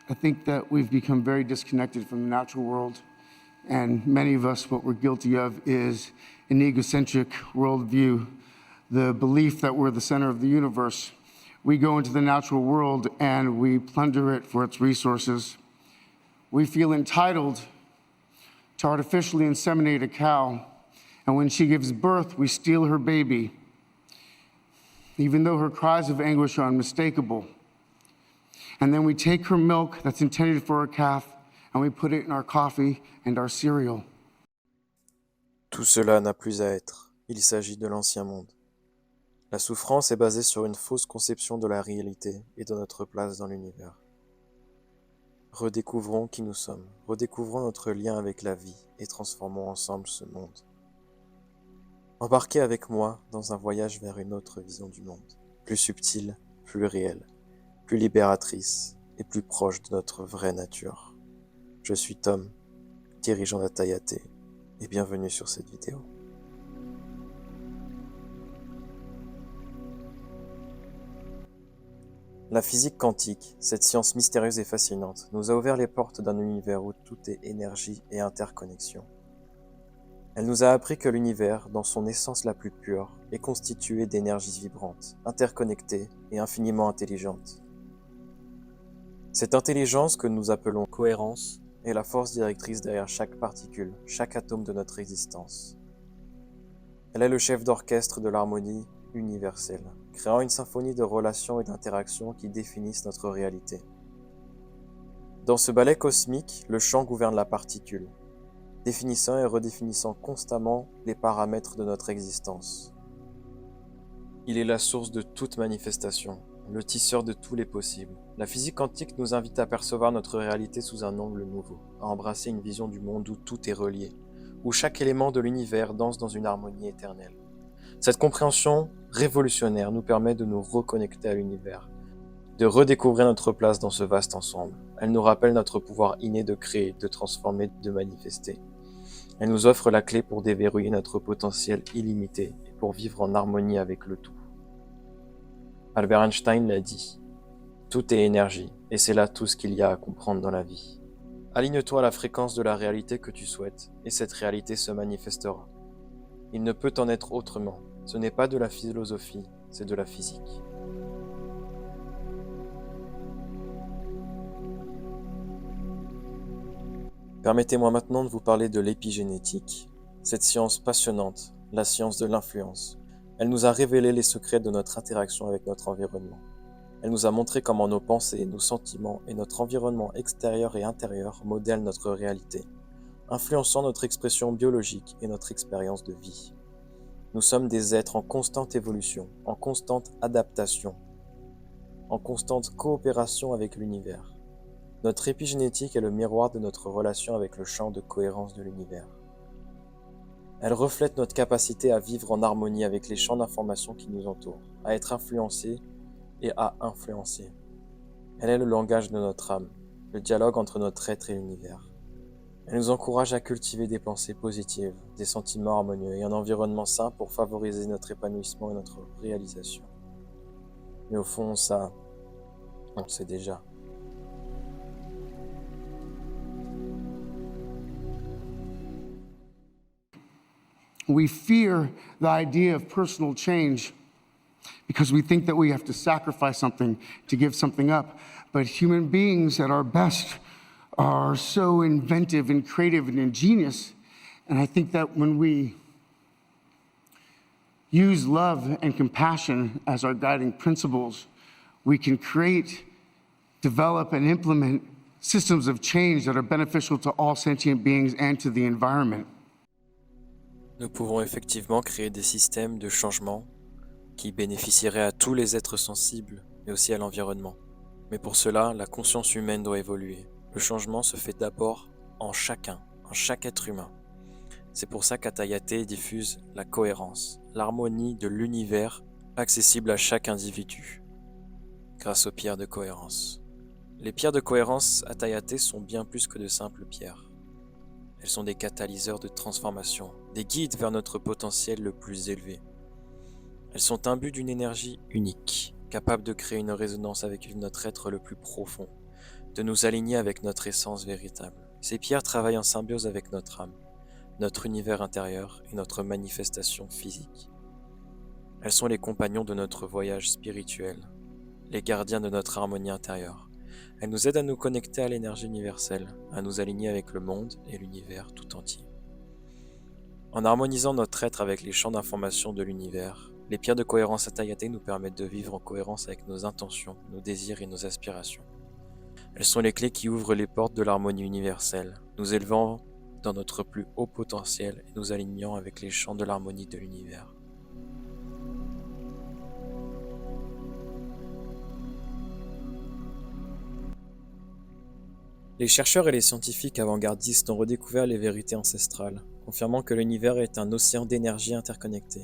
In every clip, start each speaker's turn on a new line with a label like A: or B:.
A: I think that we've become very disconnected from the natural world, and many of us, what we're guilty of is an egocentric worldview, the belief that we're the center of the universe. We go into the natural world and we plunder it for its resources. We feel entitled to artificially inseminate a cow, and when she gives birth, we steal her baby, even though her cries of anguish are unmistakable. And then we take her milk that's intended for a calf, and we put it in our coffee and our cereal.
B: Tout cela n'a plus à être. Il s'agit de l'ancien monde. La souffrance est basée sur une fausse conception de la réalité et de notre place dans l'univers. Redécouvrons qui nous sommes, redécouvrons notre lien avec la vie et transformons ensemble ce monde. Embarquez avec moi dans un voyage vers une autre vision du monde, plus subtile, plus réelle, plus libératrice et plus proche de notre vraie nature. Je suis Tom, dirigeant d'Atayate, et bienvenue sur cette vidéo. La physique quantique, cette science mystérieuse et fascinante, nous a ouvert les portes d'un univers où tout est énergie et interconnexion. Elle nous a appris que l'univers, dans son essence la plus pure, est constitué d'énergies vibrantes, interconnectées et infiniment intelligentes. Cette intelligence que nous appelons cohérence est la force directrice derrière chaque particule, chaque atome de notre existence. Elle est le chef d'orchestre de l'harmonie universelle, créant une symphonie de relations et d'interactions qui définissent notre réalité. Dans ce ballet cosmique, le chant gouverne la particule, définissant et redéfinissant constamment les paramètres de notre existence. Il est la source de toute manifestation, le tisseur de tous les possibles. La physique quantique nous invite à percevoir notre réalité sous un angle nouveau, à embrasser une vision du monde où tout est relié, où chaque élément de l'univers danse dans une harmonie éternelle. Cette compréhension révolutionnaire nous permet de nous reconnecter à l'univers, de redécouvrir notre place dans ce vaste ensemble. Elle nous rappelle notre pouvoir inné de créer, de transformer, de manifester. Elle nous offre la clé pour déverrouiller notre potentiel illimité et pour vivre en harmonie avec le tout. Albert Einstein l'a dit, tout est énergie, et c'est là tout ce qu'il y a à comprendre dans la vie. Aligne-toi à la fréquence de la réalité que tu souhaites, et cette réalité se manifestera. Il ne peut en être autrement. Ce n'est pas de la philosophie, c'est de la physique. Permettez-moi maintenant de vous parler de l'épigénétique, cette science passionnante, la science de l'influence. Elle nous a révélé les secrets de notre interaction avec notre environnement. Elle nous a montré comment nos pensées, nos sentiments et notre environnement extérieur et intérieur modèlent notre réalité, influençant notre expression biologique et notre expérience de vie. Nous sommes des êtres en constante évolution, en constante adaptation, en constante coopération avec l'univers. Notre épigénétique est le miroir de notre relation avec le champ de cohérence de l'univers. Elle reflète notre capacité à vivre en harmonie avec les champs d'information qui nous entourent, à être influencés et à influencer. Elle est le langage de notre âme, le dialogue entre notre être et l'univers. Elle nous encourage à cultiver des pensées positives, des sentiments harmonieux et un environnement sain pour favoriser notre épanouissement et notre réalisation. Mais au fond, ça, on le sait déjà.
A: We fear the idea of personal change because we think that we have to sacrifice something to give something up. But human beings at our best are so inventive and creative and ingenious. And I think that when we use love and compassion as our guiding principles, we can create, develop, and implement systems of change that are beneficial to all sentient beings and to the environment.
B: Nous pouvons effectivement créer des systèmes de changement qui bénéficieraient à tous les êtres sensibles, mais aussi à l'environnement. Mais pour cela, la conscience humaine doit évoluer. Le changement se fait d'abord en chacun, en chaque être humain. C'est pour ça qu'Atayate diffuse la cohérence, l'harmonie de l'univers accessible à chaque individu, grâce aux pierres de cohérence. Les pierres de cohérence Atayate sont bien plus que de simples pierres. Elles sont des catalyseurs de transformation, des guides vers notre potentiel le plus élevé. Elles sont imbues d'une énergie unique, capable de créer une résonance avec notre être le plus profond, de nous aligner avec notre essence véritable. Ces pierres travaillent en symbiose avec notre âme, notre univers intérieur et notre manifestation physique. Elles sont les compagnons de notre voyage spirituel, les gardiens de notre harmonie intérieure. Elles nous aident à nous connecter à l'énergie universelle, à nous aligner avec le monde et l'univers tout entier. En harmonisant notre être avec les champs d'information de l'univers, les pierres de cohérence Atayate nous permettent de vivre en cohérence avec nos intentions, nos désirs et nos aspirations. Elles sont les clés qui ouvrent les portes de l'harmonie universelle, nous élevant dans notre plus haut potentiel et nous alignant avec les champs de l'harmonie de l'univers. Les chercheurs et les scientifiques avant-gardistes ont redécouvert les vérités ancestrales, confirmant que l'univers est un océan d'énergie interconnecté.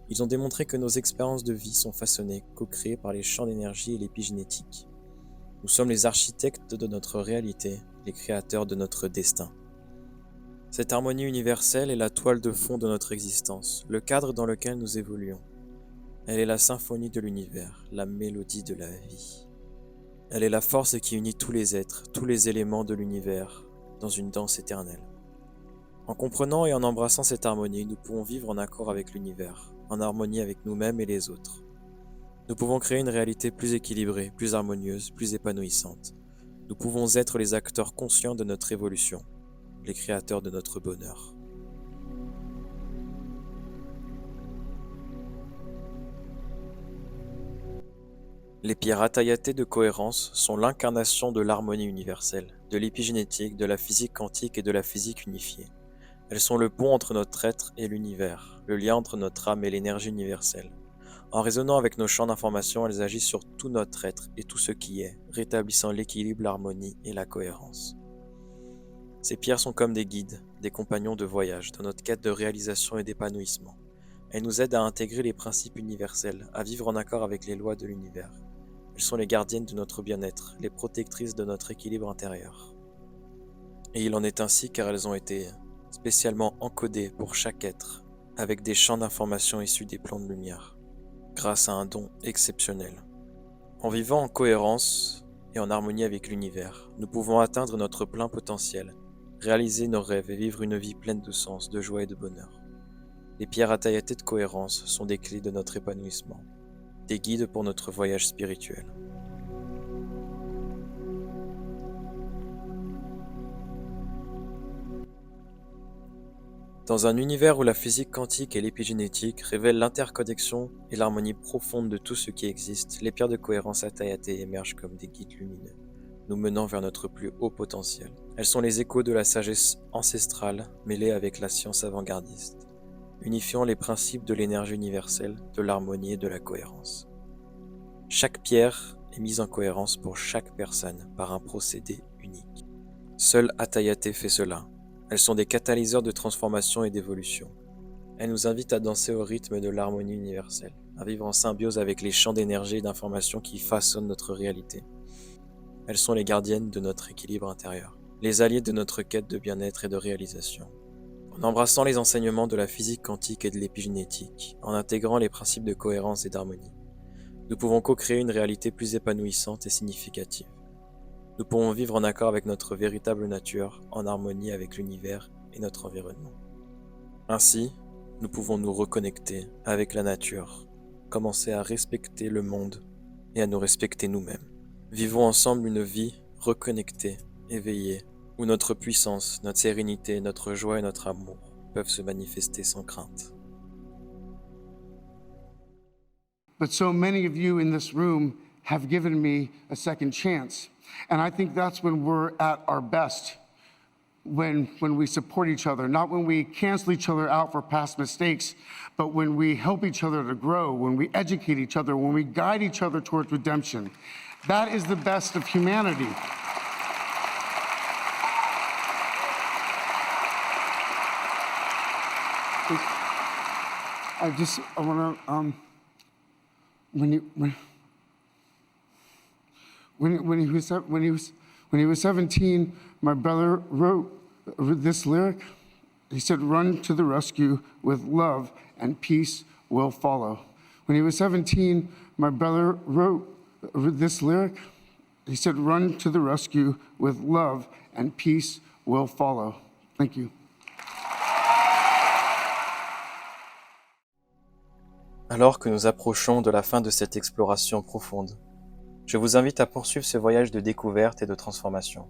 B: Ils ont démontré que nos expériences de vie sont façonnées, co-créées par les champs d'énergie et l'épigénétique. Nous sommes les architectes de notre réalité, les créateurs de notre destin. Cette harmonie universelle est la toile de fond de notre existence, le cadre dans lequel nous évoluons. Elle est la symphonie de l'univers, la mélodie de la vie. Elle est la force qui unit tous les êtres, tous les éléments de l'univers, dans une danse éternelle. En comprenant et en embrassant cette harmonie, nous pouvons vivre en accord avec l'univers, en harmonie avec nous-mêmes et les autres. Nous pouvons créer une réalité plus équilibrée, plus harmonieuse, plus épanouissante. Nous pouvons être les acteurs conscients de notre évolution, les créateurs de notre bonheur. Les pierres Atayate de cohérence sont l'incarnation de l'harmonie universelle, de l'épigénétique, de la physique quantique et de la physique unifiée. Elles sont le pont entre notre être et l'univers, le lien entre notre âme et l'énergie universelle. En résonnant avec nos champs d'information, elles agissent sur tout notre être et tout ce qui est, rétablissant l'équilibre, l'harmonie et la cohérence. Ces pierres sont comme des guides, des compagnons de voyage dans notre quête de réalisation et d'épanouissement. Elles nous aident à intégrer les principes universels, à vivre en accord avec les lois de l'univers. Elles sont les gardiennes de notre bien-être, les protectrices de notre équilibre intérieur. Et il en est ainsi car elles ont été spécialement encodées pour chaque être, avec des champs d'information issus des plans de lumière, grâce à un don exceptionnel. En vivant en cohérence et en harmonie avec l'univers, nous pouvons atteindre notre plein potentiel, réaliser nos rêves et vivre une vie pleine de sens, de joie et de bonheur. Les pierres Atayate de cohérence sont des clés de notre épanouissement, des guides pour notre voyage spirituel. Dans un univers où la physique quantique et l'épigénétique révèlent l'interconnexion et l'harmonie profonde de tout ce qui existe, les pierres de cohérence Atayate émergent comme des guides lumineux, nous menant vers notre plus haut potentiel. Elles sont les échos de la sagesse ancestrale mêlée avec la science avant-gardiste, unifiant les principes de l'énergie universelle, de l'harmonie et de la cohérence. Chaque pierre est mise en cohérence pour chaque personne par un procédé unique. Seul Atayate fait cela. Elles sont des catalyseurs de transformation et d'évolution. Elles nous invitent à danser au rythme de l'harmonie universelle, à vivre en symbiose avec les champs d'énergie et d'information qui façonnent notre réalité. Elles sont les gardiennes de notre équilibre intérieur, les alliés de notre quête de bien-être et de réalisation. En embrassant les enseignements de la physique quantique et de l'épigénétique, en intégrant les principes de cohérence et d'harmonie, nous pouvons co-créer une réalité plus épanouissante et significative. Nous pouvons vivre en accord avec notre véritable nature, en harmonie avec l'univers et notre environnement. Ainsi, nous pouvons nous reconnecter avec la nature, commencer à respecter le monde et à nous respecter nous-mêmes. Vivons ensemble une vie reconnectée, éveillée, où notre puissance, notre sérénité, notre joie et notre amour peuvent se manifester sans crainte.
A: But so many of you in this room have given me a second chance. And I think that's when we're at our best, when we support each other, not when we cancel each other out for past mistakes, but when we help each other to grow, when we educate each other, when we guide each other towards redemption. That is the best of humanity. I want to, when he was 17, my brother wrote this lyric. He said, "Run to the rescue with love and peace will follow." When he was 17, my brother wrote this lyric. He said, run to the rescue with love and peace will follow. Thank you.
B: Alors que nous approchons de la fin de cette exploration profonde, je vous invite à poursuivre ce voyage de découverte et de transformation.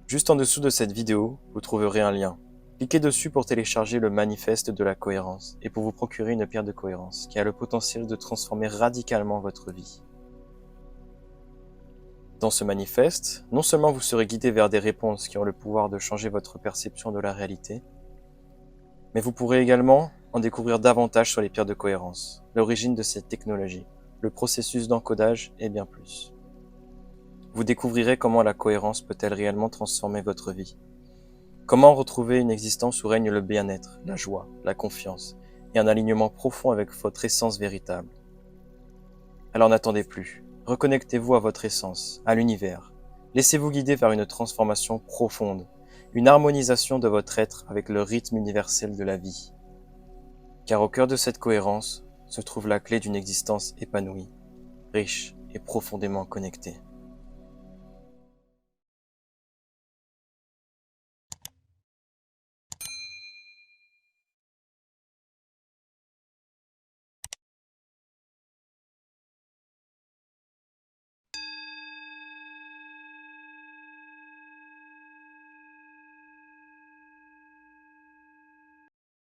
B: Juste en dessous de cette vidéo, vous trouverez un lien. Cliquez dessus pour télécharger le manifeste de la cohérence et pour vous procurer une pierre de cohérence qui a le potentiel de transformer radicalement votre vie. Dans ce manifeste, non seulement vous serez guidé vers des réponses qui ont le pouvoir de changer votre perception de la réalité, mais vous pourrez également en découvrir davantage sur les pierres de cohérence, l'origine de cette technologie, le processus d'encodage et bien plus. Vous découvrirez comment la cohérence peut-elle réellement transformer votre vie. Comment retrouver une existence où règne le bien-être, la joie, la confiance et un alignement profond avec votre essence véritable. Alors n'attendez plus. Reconnectez-vous à votre essence, à l'univers. Laissez-vous guider vers une transformation profonde, une harmonisation de votre être avec le rythme universel de la vie. Car au cœur de cette cohérence se trouve la clé d'une existence épanouie, riche et profondément connectée.